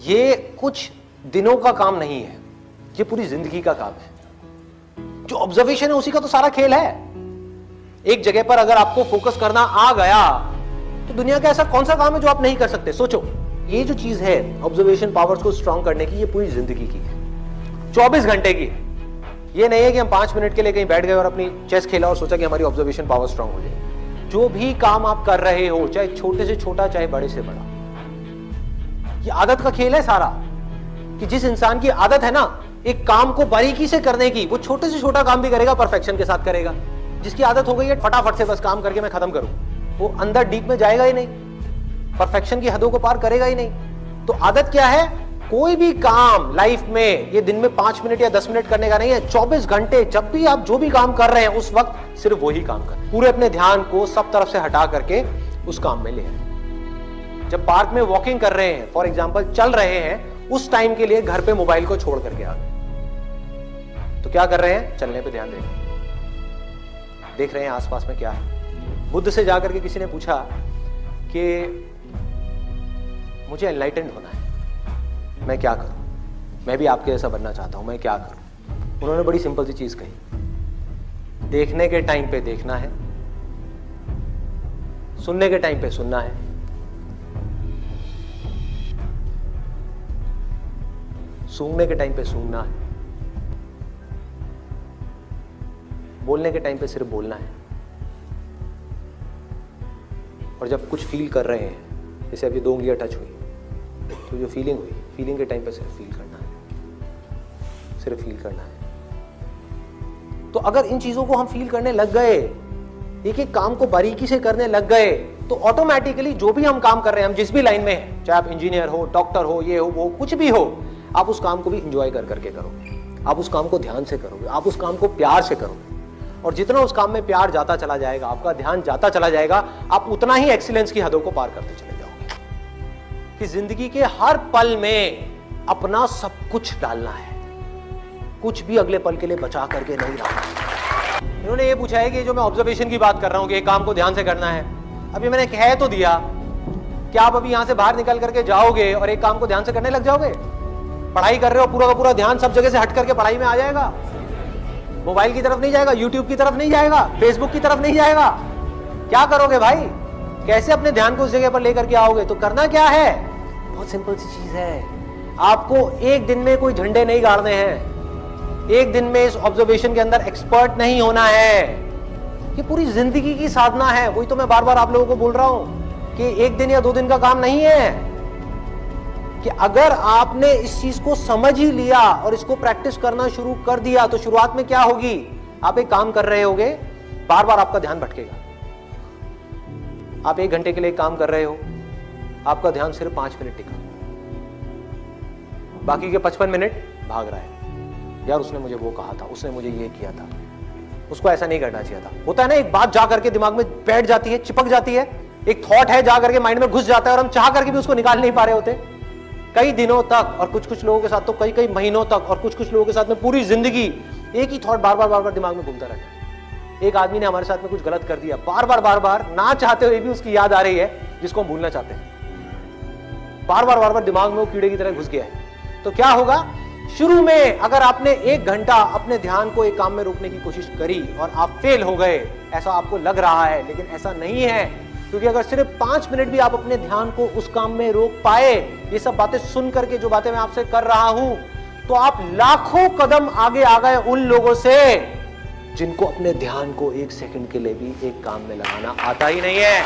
ये कुछ दिनों का काम नहीं है, ये पूरी जिंदगी का काम है। जो ऑब्जर्वेशन है उसी का तो सारा खेल है। एक जगह पर अगर आपको फोकस करना आ गया तो दुनिया का ऐसा कौन सा काम है जो आप नहीं कर सकते। सोचो, ये जो चीज है ऑब्जर्वेशन पावर्स को स्ट्रांग करने की, ये पूरी जिंदगी की है, 24 घंटे की है। ये नहीं है कि हम 5 मिनट के लिए कहीं बैठ गए और अपनी चेस खेला और सोचा कि हमारी ऑब्जर्वेशन पावर स्ट्रांग हो जाए। जो भी काम आप कर रहे हो, चाहे छोटे से छोटा चाहे बड़े से बड़ा, ये आदत का खेल है सारा। कि जिस इंसान की आदत है ना एक काम को बारीकी से करने की, वो छोटे से छोटा काम भी करेगा, परफेक्शन के साथ करेगा। जिसकी आदत हो गई है फटाफट से बस काम करके मैं खत्म करूं, वो अंदर डीप में जाएगा ही नहीं, परफेक्शन की हदों को पार करेगा ही नहीं। तो आदत क्या है? कोई भी काम लाइफ में ये दिन में 5 मिनट या 10 मिनट करने का नहीं है, 24 घंटे जब भी आप जो भी काम कर रहे हैं उस वक्त सिर्फ वही काम करें। पूरे अपने ध्यान को सब तरफ से हटा करके उस काम में ले आए। जब पार्क में वॉकिंग कर रहे हैं, फॉर एग्जाम्पल चल रहे हैं, उस टाइम के लिए घर पे मोबाइल को छोड़ करके आ गए, तो क्या कर रहे हैं? चलने पे ध्यान देख रहे हैं आसपास में क्या है। बुद्ध से जाकर के किसी ने पूछा कि मुझे एनलाइटेंड होना है, मैं क्या करूं? मैं भी आपके जैसा बनना चाहता हूं, मैं क्या करूं? उन्होंने बड़ी सिंपल सी चीज कही, देखने के टाइम पे देखना है, सुनने के टाइम पे सुनना है, सूंघने के टाइम पे सूंघना है, बोलने के टाइम पे सिर्फ बोलना है। और जब कुछ फील कर रहे हैं, जैसे अब ये 2 उंगलियां टच हुई, तो जो फीलिंग हुई, फीलिंग के टाइम पे सिर्फ फील करना है, सिर्फ फील करना है। तो अगर इन चीजों को हम फील करने लग गए, एक एक काम को बारीकी से करने लग गए, तो ऑटोमेटिकली जो भी हम काम कर रहे हैं, हम जिस भी लाइन में हैं, चाहे आप इंजीनियर हो, डॉक्टर हो, ये हो वो कुछ भी हो, आप उस काम को भी इंजॉय कर करके करोगे, आप उस काम को ध्यान से करोगे, आप उस काम को प्यार से करोगे। और जितना उस काम में प्यार जाता चला जाएगा, आपका ध्यान जाता चला जाएगा, आप उतना ही एक्सीलेंस की हदों को पार करते चले जाओगे। कि जिंदगी के हर पल में अपना सब कुछ डालना है, कुछ भी अगले पल के लिए बचा करके नहीं रखना। इन्होंने ये पूछा है कि जो मैं ऑब्जर्वेशन की बात कर रहा हूं कि एक काम को ध्यान से करना है, अभी मैंने कह तो दिया कि आप अभी यहां से बाहर निकल करके जाओगे और एक काम को ध्यान से करने लग जाओगे? पढ़ाई कर रहे हो, पूरा का पूरा ध्यान सब जगह से हट करके पढ़ाई में आ जाएगा, मोबाइल की तरफ नहीं जाएगा, यूट्यूब की तरफ नहीं जाएगा, फेसबुक की तरफ नहीं जाएगा। क्या करोगे भाई? कैसे अपने ध्यान को उस जगह पर लेकर के आओगे? तो करना क्या है? बहुत सिंपल सी चीज है। आपको एक दिन में कोई झंडे नहीं गाड़ने हैं, एक दिन में इस ऑब्जर्वेशन के अंदर एक्सपर्ट नहीं होना है। ये पूरी जिंदगी की साधना है। वही तो मैं बार बार आप लोगों को बोल रहा हूं कि एक दिन या 2 दिन का काम नहीं है। कि अगर आपने इस चीज को समझ ही लिया और इसको प्रैक्टिस करना शुरू कर दिया, तो शुरुआत में क्या होगी? आप एक काम कर रहे होगे, बार बार आपका ध्यान भटकेगा। आप 1 घंटे के लिए काम कर रहे हो, आपका ध्यान सिर्फ 5 मिनट टिका, बाकी के 55 मिनट भाग रहा है। यार उसने मुझे वो कहा था, उसने मुझे ये किया था, उसको ऐसा नहीं करना चाहिए था। होता है ना, एक बात जा करके दिमाग में बैठ जाती है, चिपक जाती है, एक थॉट है जा करके माइंड में घुस जाता है और हम चाह करके भी उसको निकाल नहीं पा रहे होते कई दिनों तक, और कुछ लोगों के साथ तो कई महीनों तक, और कुछ लोगों के साथ में पूरी जिंदगी एक ही थॉट बार बार दिमाग में घूमता रहता है। एक आदमी ने हमारे साथ में कुछ गलत कर दिया, बार बार ना चाहते हुए भी उसकी याद आ रही है, जिसको हम भूलना चाहते हैं। बार बार दिमाग में वो कीड़े की तरह घुस गया है। तो क्या होगा? शुरू में अगर आपने 1 घंटा अपने ध्यान को एक काम में रोकने की कोशिश करी और आप फेल हो गए, ऐसा आपको लग रहा है, लेकिन ऐसा नहीं है। क्योंकि अगर सिर्फ 5 मिनट भी आप अपने ध्यान को उस काम में रोक पाए, ये सब बातें सुन करके जो बातें मैं आपसे कर रहा हूं, तो आप लाखों कदम आगे आ गए उन लोगों से जिनको अपने ध्यान को 1 सेकंड के लिए भी एक काम में लगाना आता ही नहीं है।